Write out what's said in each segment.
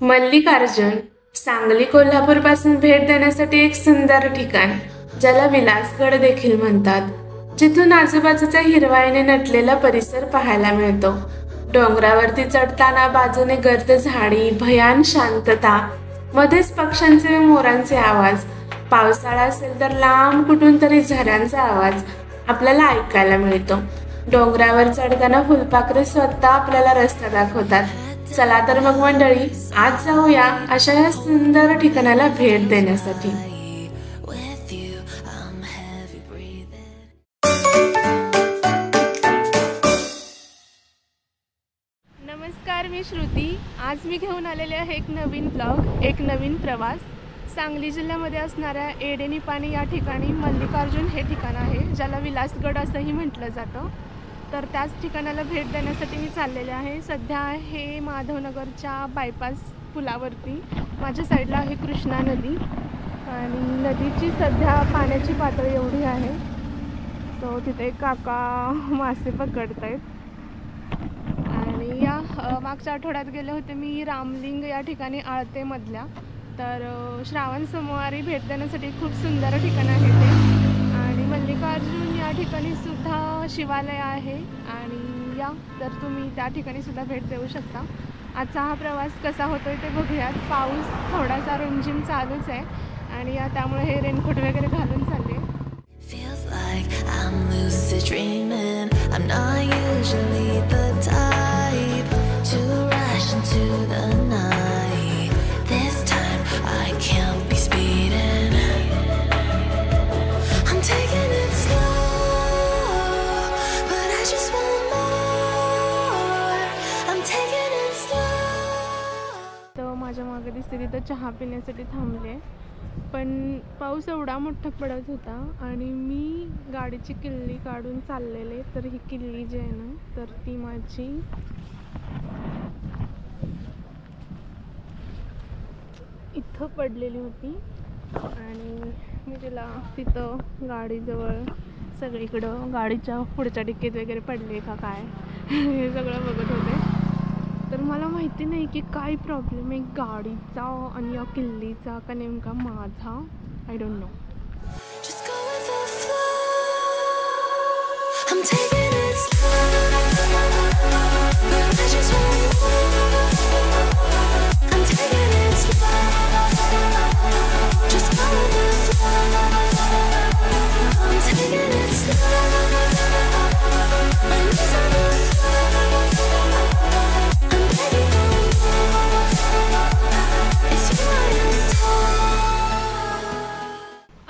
मल्लिकार्जुन सांगली कोल्हापूर पासून भेट देण्यासाठी एक सुंदर ठिकाण, ज्याला विलासगड देखील म्हणतात, जिथून आजूबाजूचा हिरवाईने नटलेला परिसर पाहायला मिळतो। डोंगरावरती चढताना बाजूने गर्द झाडी, भयान शांतता, मध्येच पक्ष्यांचे व मोरांचे आवाज, पावसाळा असेल तर लांब कुठून तरी झऱ्यांचा आवाज आपल्याला ऐकायला मिळतो। डोंगरावर चढताना फुलपाखरे स्वतः आपल्याला रस्ता दाखवतात। चला तर मग मंडळी, आज जाऊया अशा या सुंदर ठिकाणाला भेट देण्यासाठी। नमस्कार, मी श्रुती। आज मी घेऊन आलेले आहे एक नवीन ब्लॉग, एक नवीन प्रवास। सांगली जिल्ह्यामध्ये असणाऱ्या एडेनीपाणी या ठिकाणी मल्लिकार्जुन हे ठिकाण आहे, ज्याला विलासगड असंही म्हटलं जातं। तर त्याच ठिकाणाला भेट देण्यासाठी मी चाललेले आहे। सध्या हे माधवनगरच्या बायपास पुलावरती माझ्या साईडला आहे कृष्णा नदी, आणि नदीची सध्या पाण्याची पातळी एवढी आहे, सो तिथे काका मासे पकडत आहेत। आणि या मागच्या आठवड्यात गेले होते मी रामलिंग या ठिकाणी आळतेमधल्या, तर श्रावण सोमवारी भेट देण्यासाठी खूप सुंदर ठिकाण आहे ते। आणि मल्लिकार्जुन या ठिकाणी सुद्धा शिवालय आहे, आणि या तर तुम्ही त्या ठिकाणी सुद्धा भेट देऊ शकता। आजचा हा प्रवास कसा होतोय ते बघूयात। पाऊस थोडासा रिमझिम चालूच आहे, आणि या त्यामुळे हे रेनकोट वगैरे घालून चालले। माझ्या मागे दिसते तिथं चहा पिण्यासाठी थांबले, पण पाऊस एवढा मोठा पडत होता आणि मी गाडीची किल्ली काढून चाललेले। तर ही किल्ली जी आहे ना, तर ती माझी इथं पडलेली होती, आणि मी तिला तिथं गाडीजवळ सगळीकडं गाडीच्या पुढच्या डिक्कीत वगैरे पडले का काय हे सगळं बघत होते। तर मला माहिती नाही की काय प्रॉब्लेम आहे गाडीचा आणि या किल्लीचा का नेमका माझा, आय डोंट नो।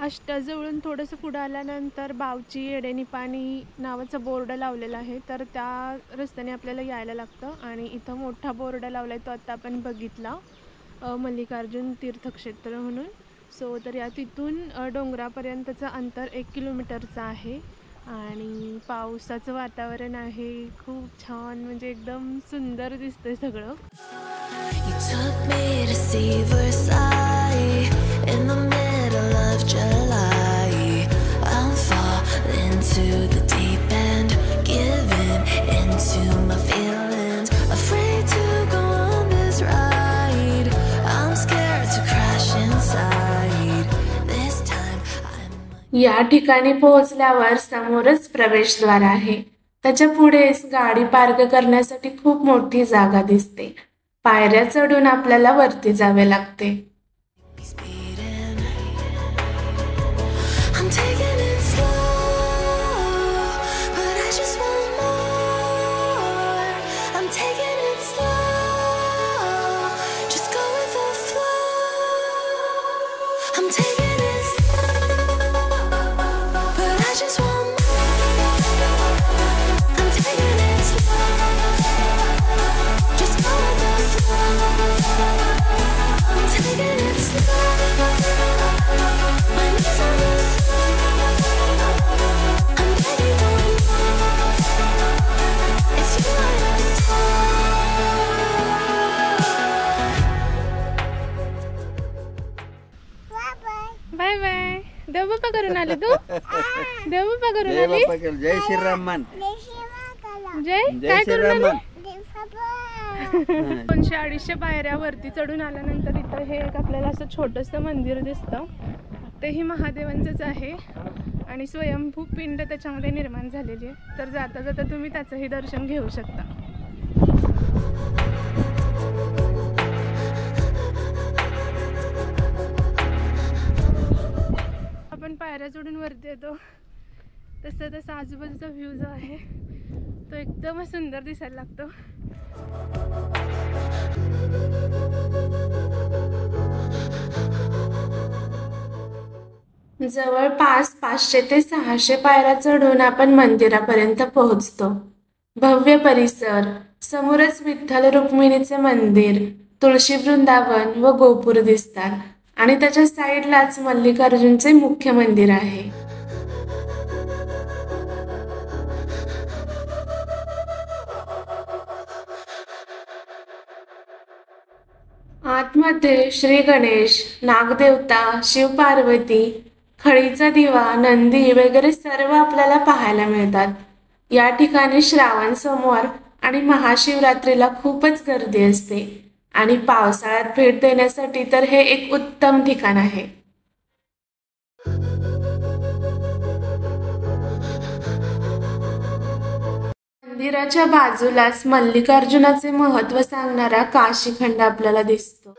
अष्टाजवळून थोडंसं पुढं आल्यानंतर बावची एडेनीपाणी नावाचं बोर्ड लावलेला आहे, तर त्या रस्त्याने आपल्याला यायला लागतं। आणि इथं मोठा बोर्ड लावला आहे, तो आता आपण बघितला, मल्लिकार्जुन तीर्थक्षेत्र म्हणून। सो तर या तिथून डोंगरापर्यंतचं अंतर 1 किलोमीटरचं आहे, आणि पावसाचं वातावरण आहे, खूप छान, म्हणजे एकदम सुंदर दिसतंय सगळं। July, I'll fall into the deep end, giving into my feelings, afraid to go on this ride, I'm scared to crash inside, this time या ठिकाणी पोहोचल्यावर समोरच प्रवेशद्वार आहे। त्याच्या पुढेच गाडी पार्क करण्यासाठी खूप मोठी जागा दिसते। पायऱ्या चढून आपल्याला वरती जावे लागते। Bye bye. देवबाप्पा करून आले तू? देवबाप्पा करून आली? जय श्रीराम मन। जय काय करून आली? 200-250 पायऱ्या वरती चढून आल्यानंतर इथं हे एक आपल्याला असं छोटंसं मंदिर दिसतं. तेही महादेवांचंच आहे आणि स्वयंभू पिंड त्याच्यामध्ये निर्माण झालेली आहे. तर जाता जाता तुम्ही त्याचंही दर्शन घेऊ शकता. आपण पायऱ्या चढून वरती येतो तसं आजूबाजूचा व्ह्यू जो आहे तो एकदम सुंदर दिसायला लागतो. जवळपास 500 ते 600 पायऱ्या चढून आपण मंदिरापर्यंत पोहोचतो. भव्य परिसर, समोरच विठ्ठल रुक्मिणीचे मंदिर, तुळशी वृंदावन व गोपूर दिसतात आणि त्याच्या साईडलाच मल्लिकार्जुनचे मुख्य मंदिर आहे. आतमध्ये श्री गणेश, नागदेवता, शिवपार्वती, खळीचा दिवा, नंदी वगैरे सर्व आपल्याला पाहायला मिळतात. या ठिकाणी श्रावण सोमवार आणि महाशिवरात्रीला खूपच गर्दी असते आणि पावसाळ्यात भेट देण्यासाठी तर हे एक उत्तम ठिकाण आहे. मंदिराच्या बाजूलाच मल्लिकार्जुनाचे महत्त्व सांगणारा काशीखंड आपल्याला दिसतो.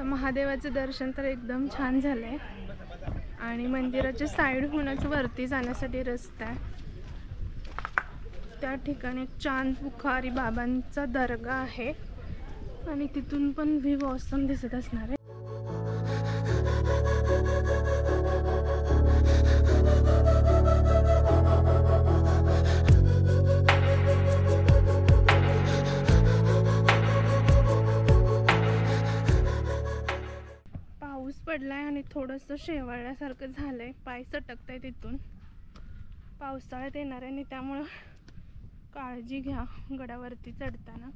महादेवाचं दर्शन तर एकदम छान झालंय आणि मंदिराच्या साईडहूनच वरती जाण्यासाठी रस्ता आहे. त्या ठिकाणी चांद बुखारी बाबांचा दर्गा आहे आणि तिथून पण व्ह्यू ऑसम दिसत असणार आहे. पडलाय आणि थोडंसं शेवाळल्यासारखं झालंय. पाय सटकताय तिथून. पावसाळ्यात येणार आहे आणि त्यामुळं काळजी घ्या गडावरती चढताना.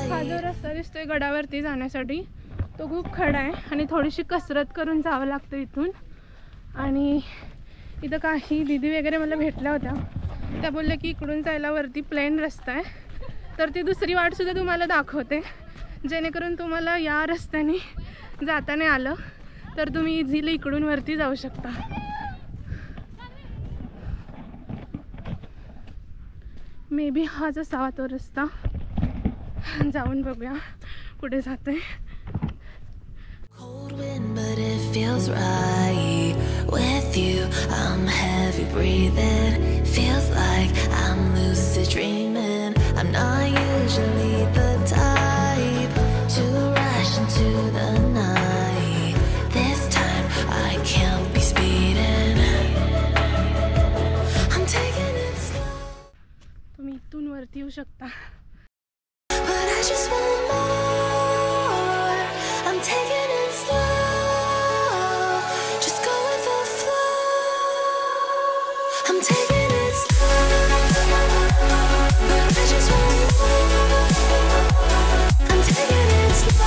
हा जो रस्ता दिसतोय गडावरती जाण्यासाठी तो खूप खडा आहे आणि थोडीशी कसरत करून जावं लागतं इथून. आणि इथं काही दीदी वगैरे मला भेटल्या होत्या. त्या बोलल्या की इकडून जायला वरती प्लेन रस्ता आहे, तर ती दुसरी वाटसुद्धा तुम्हाला दाखवते जेणेकरून तुम्हाला या रस्त्याने जाता नाही आलं तर तुम्ही इझिली इकडून वरती जाऊ शकता. मे बी हाच असावा तो रस्ता. जाऊन बघूया कुठे जाते. Cold wind, but it feels right with you. I'm heavy breathing, feels like I'm lucid dreaming. I'm not usually the type to rush into the night. This time I can't be speeding. I'm taking it slow. तुम्ही इथून वरती येऊ शकता. But I just want more. I'm taking it slow. Just go with the flow. I'm taking it slow. But I just want more. I'm taking it slow.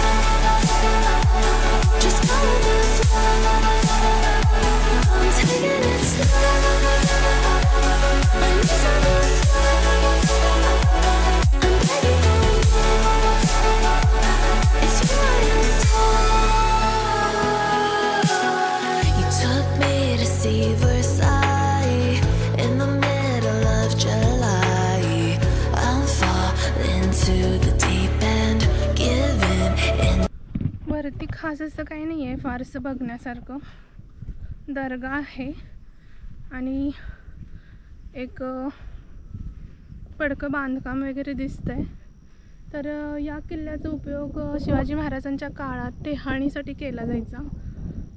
Just go with the flow. I'm taking it slow. My knees on the floor. I'm begging for more. It's you I adore. You took me to see Versailles in the middle of July. I'll fall into the deep end, giving in. वरती खास असं काही नाही आहे फारसं बघण्यासारखं. दर्गा आहे आणि एक पडकं बांधकाम वगैरे दिसतंय. तर या किल्ल्याचा उपयोग शिवाजी महाराजांच्या काळात टेहाणीसाठी केला जायचा.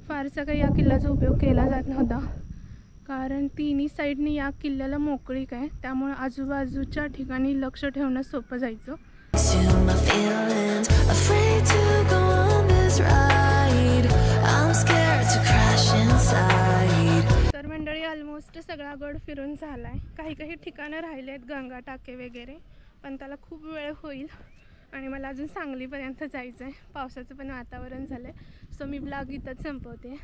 फारसा काही या किल्ल्याचा उपयोग केला जात नव्हता कारण तिन्ही साईडनी या किल्ल्याला मोकळीक आहे, त्यामुळे आजूबाजूच्या ठिकाणी लक्ष ठेवणं सोपं जायचं. To my feelings, afraid to go on this ride. I'm scared to crash inside. तर मंडळी ऑलमोस्ट सगळा गड फिरून झालाय. काही काही ठिकाणं राहिले आहेत गंगा टाके वगैरे, पण त्याला खूप वेळ होईल आणि मला अजून सांगलीपर्यंत जायचं आहे. पावसाचं पण वातावरण झालं आहे. सो मी ब्लॉग इथंच संपवते.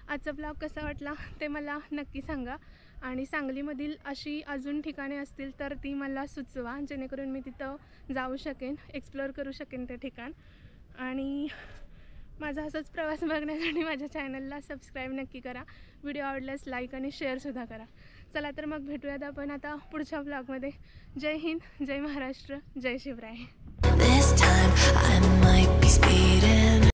आजचा ब्लॉग कसा वाटला ते मला नक्की सांगा. आणि सांगलीमधील अशी अजून ठिकाणे असतील तर ती मला सुचवा, जेणेकरून मी तिथं जाऊ शकेन, एक्सप्लोअर करू शकेन ते ठिकाण. आणि माझा असाच प्रवास बघण्यासाठी माझ्या चॅनलला सबस्क्राईब नक्की करा. व्हिडिओ आवडल्यास लाईक आणि शेअरसुद्धा करा. चला तर मग भेटूयात आपण आता पुढच्या ब्लॉगमध्ये. जय हिंद, जय महाराष्ट्र, जय Shivray. This time I might be speeding.